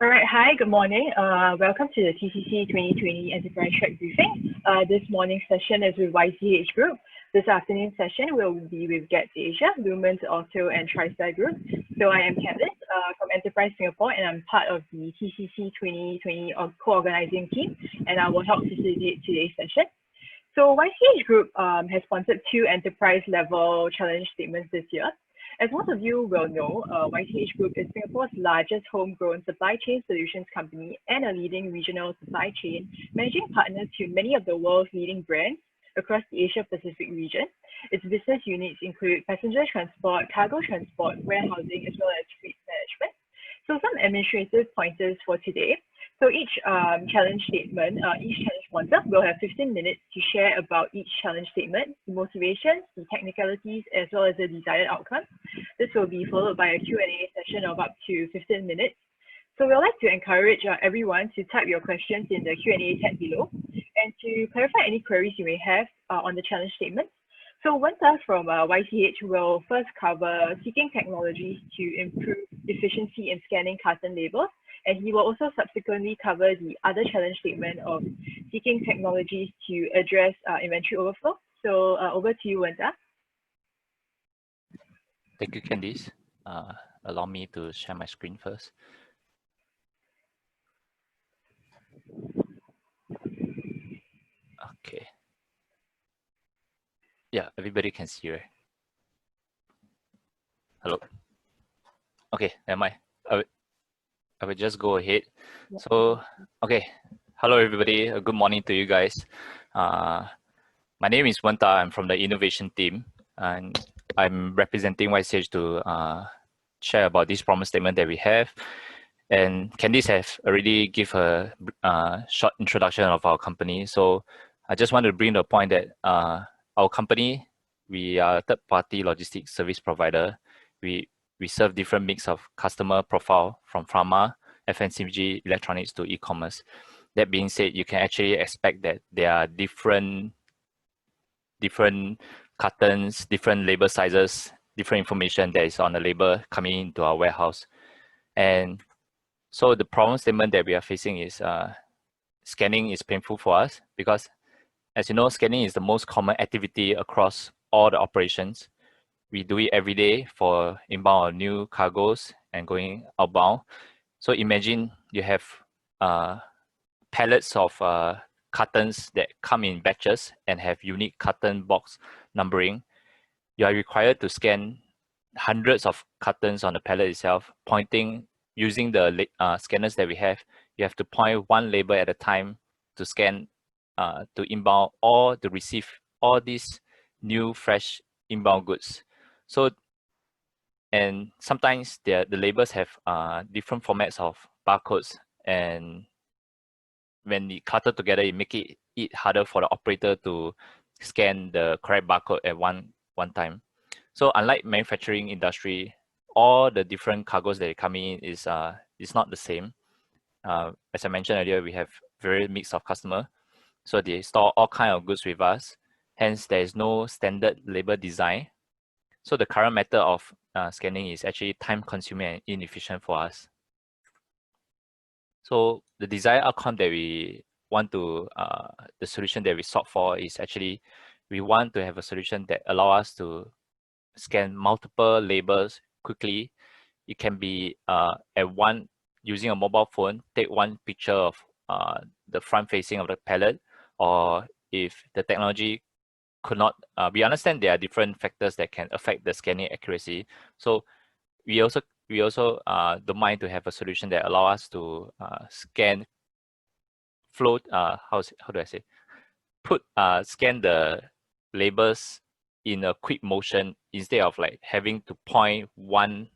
All right, hi, good morning. Welcome to the TCC 2020 Enterprise Track Briefing. This morning's session is with YCH Group. This afternoon session will be with Get Asia, Lumens, Auto, and TriStar Group. So I am Candice from Enterprise Singapore, and I'm part of the TCC 2020 co-organizing team, and I will help facilitate today's session. So YCH Group has sponsored 2 enterprise-level challenge statements this year. As most of you will know, YCH Group is Singapore's largest homegrown supply chain solutions company and a leading regional supply chain, managing partners to many of the world's leading brands across the Asia-Pacific region. Its business units include passenger transport, cargo transport, warehousing, as well as fleet management. So some administrative pointers for today. So each challenge statement, each challenge sponsor will have 15 minutes to share about each challenge statement, the motivations, the technicalities, as well as the desired outcome. This will be followed by a Q&A session of up to 15 minutes. So we'd like to encourage everyone to type your questions in the Q&A tab below and to clarify any queries you may have on the challenge statement. So Wenta from YCH will first cover seeking technologies to improve efficiency in scanning carton labels, and he will also subsequently cover the other challenge statement of seeking technologies to address inventory overflow. So over to you, Wenta. Thank you, Candice. Allow me to share my screen first. Okay. Yeah, everybody can see, right? Hello. Okay, never mind. I will just go ahead. So, okay. Hello, everybody. Good morning to you guys. My name is Wenta. I'm from the innovation team, and I'm representing YCH to share about this promise statement that we have. And Candice has already give a short introduction of our company. So I just want to bring the point that our company, we are a third-party logistics service provider. We serve different mix of customer profile from pharma, FMCG, electronics to e-commerce. That being said, you can actually expect that there are different cartons, different label sizes, different information that is on the label coming into our warehouse. And so the problem statement that we are facing is scanning is painful for us because, as you know, scanning is the most common activity across all the operations. We do it every day for inbound of new cargoes and going outbound. So imagine you have pallets of cartons that come in batches and have unique carton box numbering. You are required to scan hundreds of cartons on the pallet itself, pointing using the scanners that we have. You have to point one label at a time to scan, to inbound or to receive all these new fresh inbound goods. So, and sometimes the labels have different formats of barcodes, and when you clutter together, it make it harder for the operator to scan the correct barcode at one time. So unlike manufacturing industry, all the different cargoes that come in is not the same. As I mentioned earlier, we have very mix of customer, so they store all kind of goods with us. Hence, there is no standard label design. So the current method of scanning is actually time-consuming and inefficient for us. So the desired outcome that we want to, the solution that we sought for is actually, we want to have a solution that allow us to scan multiple labels quickly. It can be using a mobile phone, take one picture of the front facing of the pallet, or if the technology could not, we understand there are different factors that can affect the scanning accuracy. So we also don't mind to have a solution that allow us to scan float, how do I say, scan the labels in a quick motion instead of like having to point one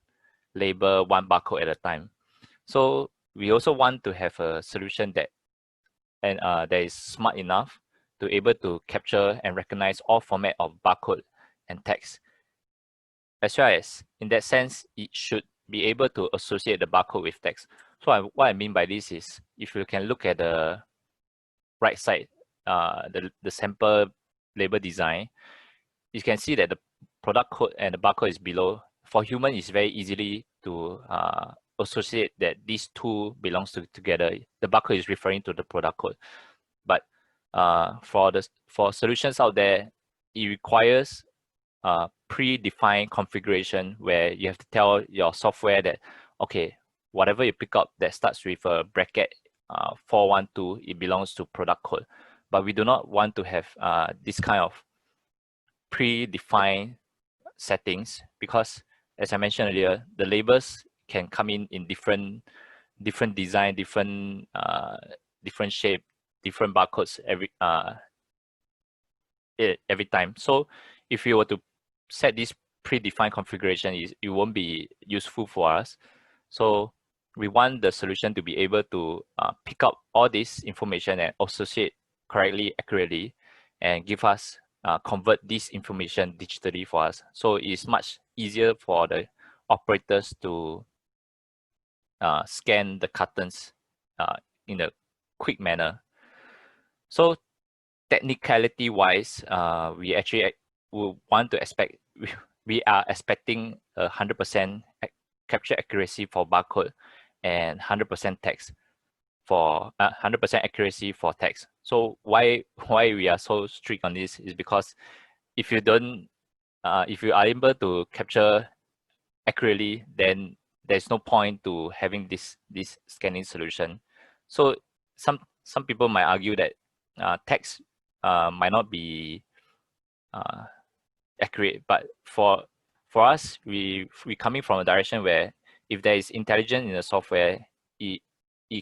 label, one barcode at a time. So we also want to have a solution that that is smart enough to able to capture and recognize all format of barcode and text. As well as, in that sense, it should be able to associate the barcode with text. So what I mean by this is, if you can look at the right side, the sample label design, you can see that the product code and the barcode is below. For human, it's very easily to associate that these two belongs together. The barcode is referring to the product code. But for solutions out there, it requires predefined configuration where you have to tell your software that, okay, whatever you pick up that starts with a bracket 412, it belongs to product code. But we do not want to have this kind of predefined settings, because as I mentioned earlier, the labels can come in different design, different shape, different barcodes every time. So if you were to set this predefined configuration, it won't be useful for us. So we want the solution to be able to pick up all this information and associate correctly, accurately, and give us convert this information digitally for us. So it's much easier for the operators to scan the cartons in a quick manner. So technicality wise, we actually will want to expect, we are expecting 100% capture accuracy for barcode and 100% text for 100% accuracy for text. So why we are so strict on this is because if you don't, if you are able to capture accurately, then there's no point to having this scanning solution. So some people might argue that text might not be accurate, but for us, we coming from a direction where if there is intelligence in the software, it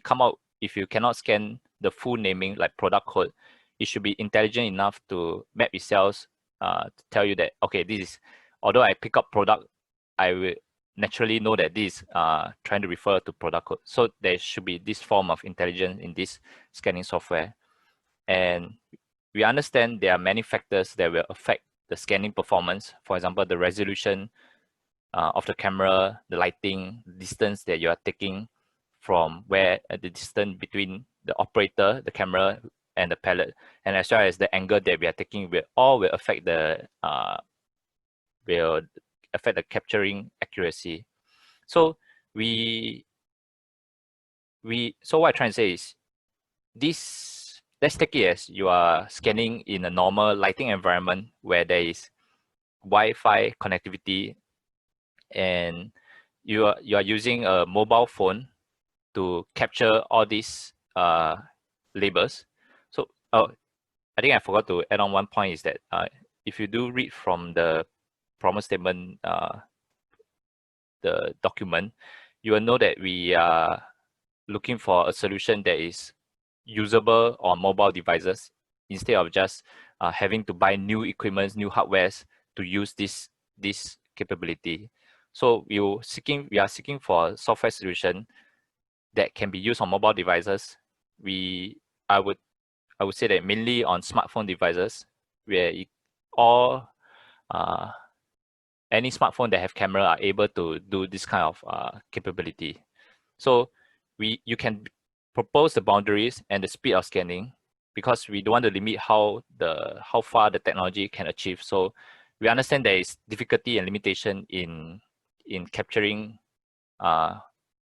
come out. If you cannot scan the full naming like product code, it should be intelligent enough to map itself to tell you that, okay, this is, although I pick up product, I will naturally know that this is trying to refer to product code. So there should be this form of intelligence in this scanning software. And we understand there are many factors that will affect the scanning performance. For example, the resolution of the camera, the lighting, distance that you are taking from where the distance between the operator, the camera, and the palette, and as well as the angle that we are taking, will affect the capturing accuracy. So so what I'm trying to say is this. Let's take it as you are scanning in a normal lighting environment where there is Wi-Fi connectivity, and you are using a mobile phone to capture all these labels. So I think I forgot to add on one point is that if you do read from the promise statement, the document, you will know that we are looking for a solution that is usable on mobile devices instead of just having to buy new equipment, new hardwares to use this capability. So we are seeking for a software solution that can be used on mobile devices. I would say that mainly on smartphone devices, where any smartphone that have camera are able to do this kind of capability. So you can propose the boundaries and the speed of scanning, because we don't want to limit how far the technology can achieve. So we understand there is difficulty and limitation in capturing a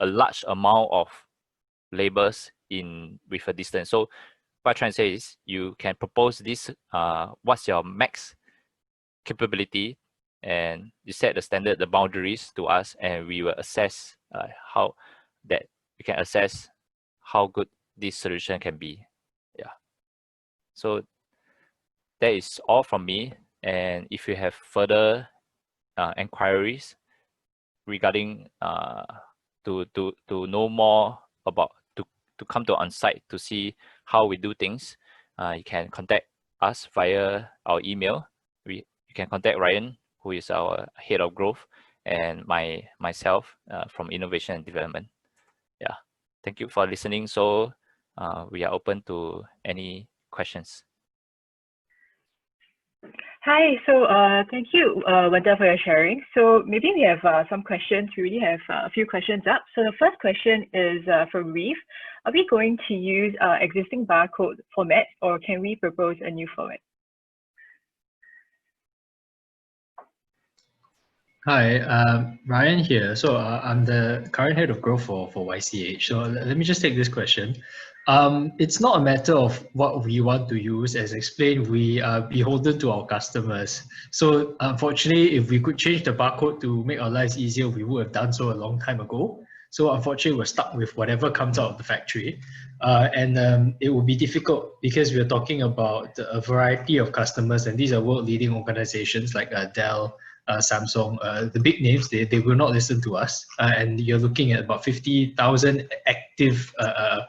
large amount of labels with a distance. So what I'm trying to say is you can propose this, what's your max capability, and you set the standard, the boundaries to us, and we will assess we can assess how good this solution can be. Yeah. So that is all from me. And if you have further inquiries regarding to know more about to come to on-site to see how we do things, you can contact us via our email. You can contact Ryan, who is our head of growth, and myself from innovation and development. Yeah, thank you for listening. So we are open to any questions. Hi, so thank you, Wanda, for your sharing. So maybe we have some questions. We already have a few questions up. So the first question is from Reeve. Are we going to use existing barcode format, or can we propose a new format? Hi, Ryan here. So I'm the current head of growth for YCH. So let me just take this question. It's not a matter of what we want to use. As explained, we are beholden to our customers. So unfortunately, if we could change the barcode to make our lives easier, we would have done so a long time ago. So unfortunately, we're stuck with whatever comes out of the factory. And it will be difficult because we're talking about a variety of customers, and these are world-leading organizations like Dell, Samsung, the big names, they will not listen to us. And you're looking at about 50,000 active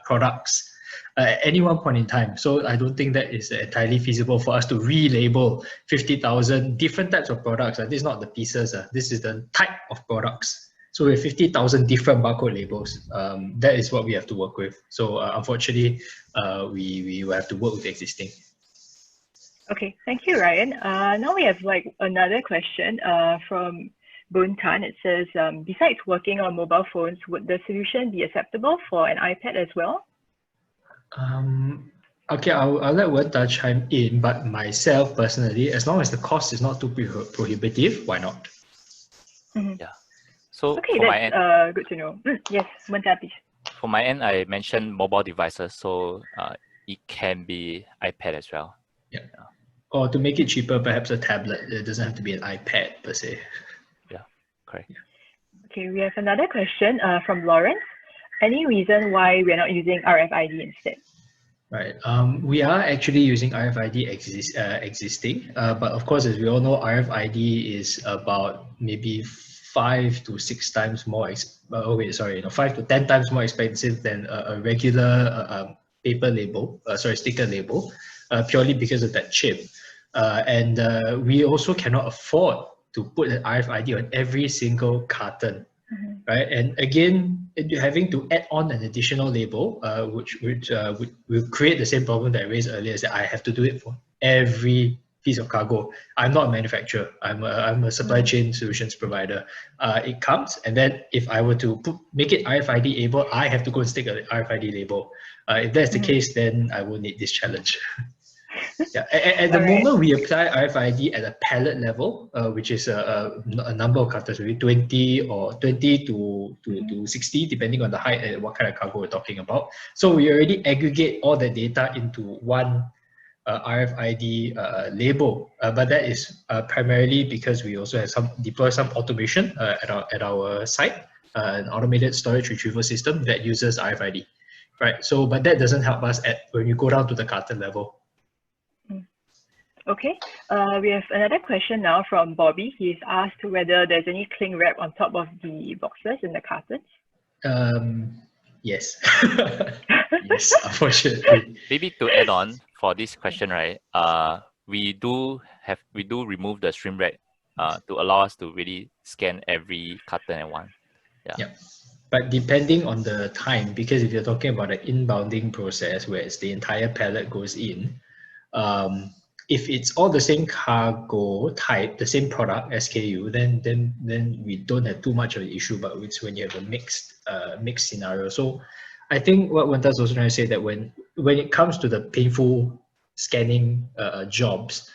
products at any one point in time. So I don't think that is entirely feasible for us to relabel 50,000 different types of products. This is not the pieces, this is the type of products. So we have 50,000 different barcode labels. That is what we have to work with. So unfortunately, we will have to work with existing. Okay, thank you, Ryan. Now we have like another question from Boon Tan. It says, besides working on mobile phones, would the solution be acceptable for an iPad as well? Okay, I'll let Wenta chime in, but myself personally, as long as the cost is not too prohibitive, why not? Yeah. So okay, for my that's end, good to know. Yes, Wenta, please. for my end, I mentioned mobile devices, so it can be iPad as well. Yeah. Or to make it cheaper, perhaps a tablet. It doesn't have to be an iPad per se. Yeah, correct. Okay, we have another question from Lawrence. Any reason why we're not using RFID instead? Right. We are actually using RFID existing, but of course, as we all know, RFID is about maybe 5 to 6 times more. 5 to 10 times more expensive than a regular paper label. Sticker label, purely because of that chip. And we also cannot afford to put an RFID on every single carton. Right, and again, having to add on an additional label, which will create the same problem that I raised earlier, is that I have to do it for every piece of cargo. I'm not a manufacturer. I'm a supply chain solutions provider. It comes, and then if I were to make it RFID able, I have to go and stick an RFID label. If that's the case, then I will need this challenge. Yeah, at the moment we apply RFID at a pallet level, which is a number of cartons, maybe 20 to 60, depending on the height and what kind of cargo we're talking about. So we already aggregate all the data into one RFID label, but that is primarily because we also have deploy some automation at our site, an automated storage retrieval system that uses RFID, right? So, but that doesn't help us when you go down to the carton level. Okay, we have another question now from Bobby. He's asked whether there's any cling wrap on top of the boxes in the cartons. Yes. Yes, unfortunately. Maybe to add on for this question, right? We do remove the shrink wrap to allow us to really scan every carton at once. Yeah. But depending on the time, because if you're talking about an inbounding process where it's the entire pallet goes in, if it's all the same cargo type, the same product SKU, then we don't have too much of an issue. But it's when you have a mixed scenario. So I think what Wanta's also trying to say that when it comes to the painful scanning jobs,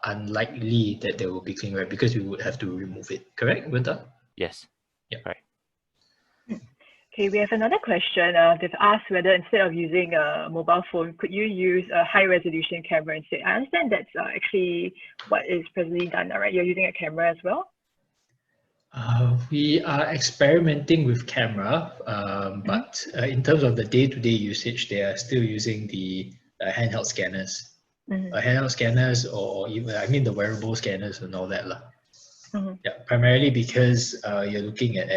unlikely that there will be cling wrap because we would have to remove it. Correct, Wanta? Yes. Yeah. Right. Okay, we have another question. They've asked whether instead of using a mobile phone, could you use a high resolution camera instead? I understand that's actually what is presently done, right? You're using a camera as well? We are experimenting with camera, but in terms of the day-to-day usage, they are still using the handheld scanners. Handheld scanners, or even the wearable scanners and all that. Yeah, primarily because you're looking at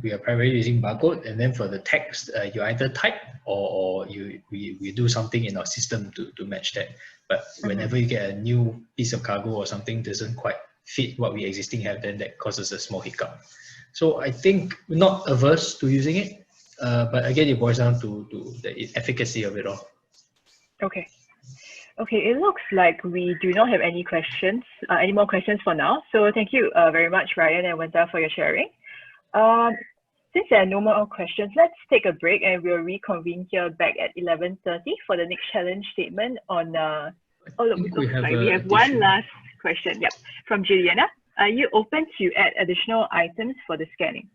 we are primarily using barcode, and then for the text, you either type or we do something in our system to match that. But whenever you get a new piece of cargo or something doesn't quite fit what we existing have, then that causes a small hiccup. So I think we're not averse to using it, but again, it boils down to the efficacy of it all. Okay. Okay, it looks like we do not have any questions, any more questions for now. So thank you very much, Ryan and Wenta, for your sharing. Since there are no more questions, let's take a break and we'll reconvene here back at 11:30 for the next challenge statement on. We have one last question. Yep, from Juliana. are you open to add additional items for the scanning?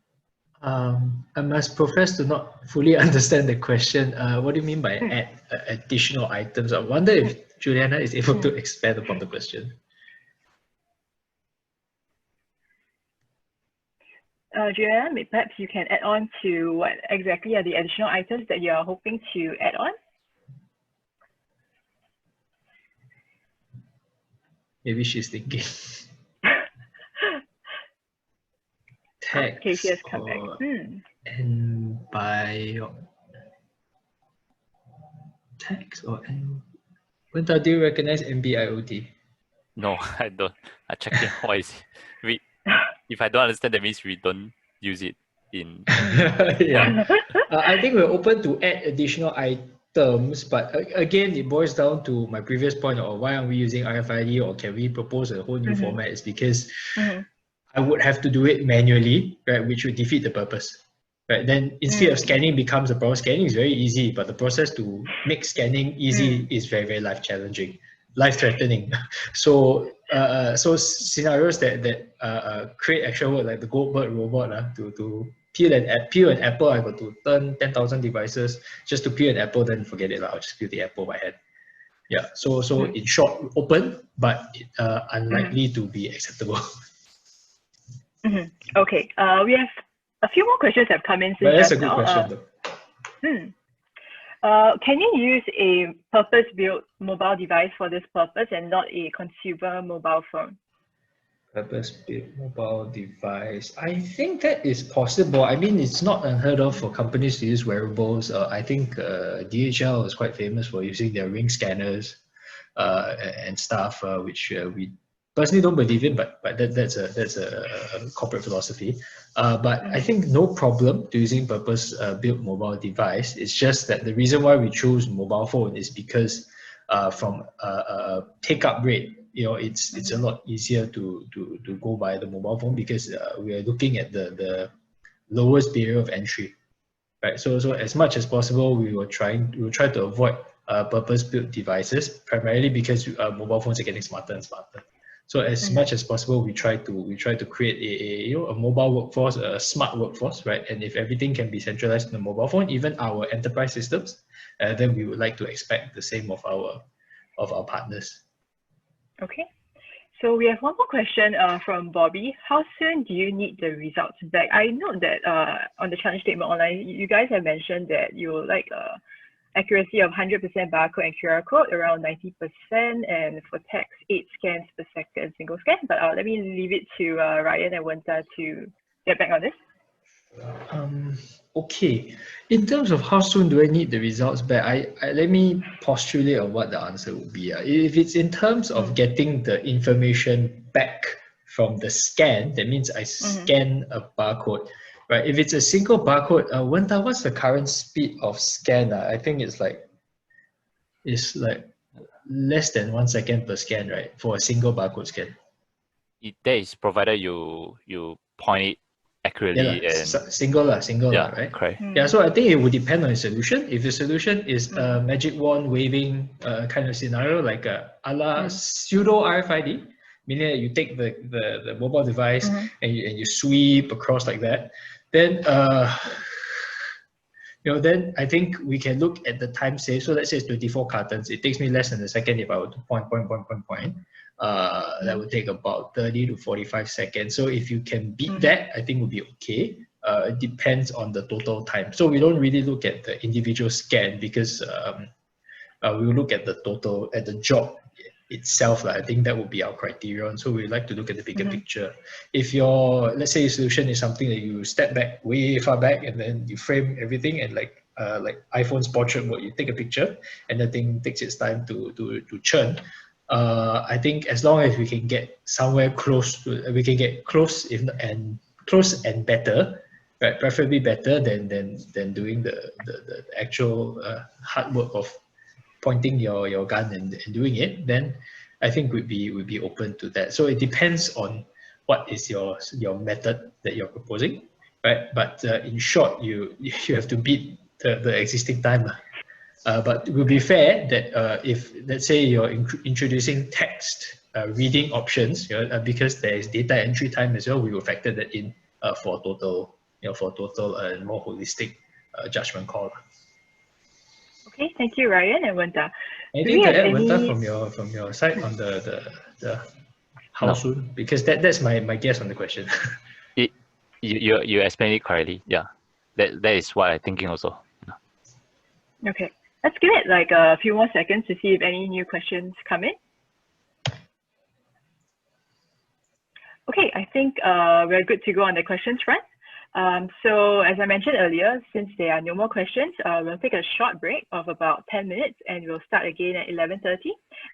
I must profess to not fully understand the question. What do you mean by add additional items? I wonder if Juliana is able to expand upon the question. Juliana, perhaps you can add on to what exactly are the additional items that you are hoping to add on? Maybe she's thinking. Text okay, she has come back. And by text or and when do you recognize NB-IoT? No, I don't. I checked in what is it. If I don't understand, that means we don't use it in. Yeah, I think we're open to add additional items, but again, it boils down to my previous point of why aren't we using RFID or can we propose a whole new format? Is because I would have to do it manually, right, which would defeat the purpose. Right, then instead of scanning becomes a problem. Scanning is very easy, but the process to make scanning easy is very, very life-threatening. So, scenarios that create extra work, like the Goldberg robot, to peel an apple, I got to turn 10,000 devices just to peel an apple. Then forget it, I'll just peel the apple by hand. Yeah. So in short, open, but unlikely to be acceptable. Okay. We have a few more questions have come in since that's a good now. question, though. Can you use a purpose-built mobile device for this purpose and not a consumer mobile phone? Purpose-built mobile device. I think that is possible. I mean, it's not unheard of for companies to use wearables. I think DHL is quite famous for using their ring scanners and stuff, which we personally don't believe in, but that's a corporate philosophy. But I think no problem to using purpose-built mobile device. It's just that the reason why we choose mobile phone is because from a take-up rate, it's a lot easier to go by the mobile phone because we are looking at the lowest barrier of entry, right? So as much as possible, we will try to avoid purpose-built devices, primarily because mobile phones are getting smarter and smarter. So as much as possible, we try to create a mobile workforce, a smart workforce, right? And if everything can be centralized in the mobile phone, even our enterprise systems, then we would like to expect the same of our partners. Okay. So we have one more question from Bobby. How soon do you need the results back? I note that on the challenge statement online, you guys have mentioned that you would like accuracy of 100% barcode and QR code, around 90%, and for text, 8 scans per second, single scan. But let me leave it to Ryan and Wenta to get back on this. Okay, in terms of how soon do I need the results back, I let me postulate on what the answer would be. If it's in terms of getting the information back from the scan, that means I scan a barcode, right? If it's a single barcode, Wenta, what's the current speed of scan? I think it's like less than 1 second per scan, right? For a single barcode scan. That is provided you point it accurately. Yeah, single, right? Correct. Yeah, so I think it would depend on the solution. If the solution is a magic wand waving kind of scenario, like a la pseudo RFID, meaning that you take the mobile device and you sweep across like that, then then I think we can look at the time saved. So let's say it's 24 cartons. It takes me less than a second if I were to point. That would take about 30 to 45 seconds. So if you can beat that, I think would be okay. It depends on the total time. So we don't really look at the individual scan because we will look at the total, at the job itself. I think that would be our criterion. So we like to look at the bigger picture. If let's say your solution is something that you step back way far back and then you frame everything and like iPhone's portrait mode, you take a picture and the thing takes its time to churn. I think as long as we can get somewhere close to, we can get close close and better, right? Preferably better than doing the actual hard work of pointing your gun and doing it. Then I think we'd be open to that. So it depends on what is your method that you're proposing, right? But in short, you have to beat the existing time. But it will be fair that if, let's say, you're introducing text reading options, because there is data entry time as well, we will factor that in for total, for total and more holistic judgment call. Okay, thank you, Ryan and Wenta. Anything to add, Wenta, from your side on the how soon? Because that's my guess on the question. You explained it correctly. Yeah, that is what I'm thinking also. Okay, let's give it like a few more seconds to see if any new questions come in. Okay, I think we're good to go on the questions front. So as I mentioned earlier, since there are no more questions, we'll take a short break of about 10 minutes and we'll start again at 11:30.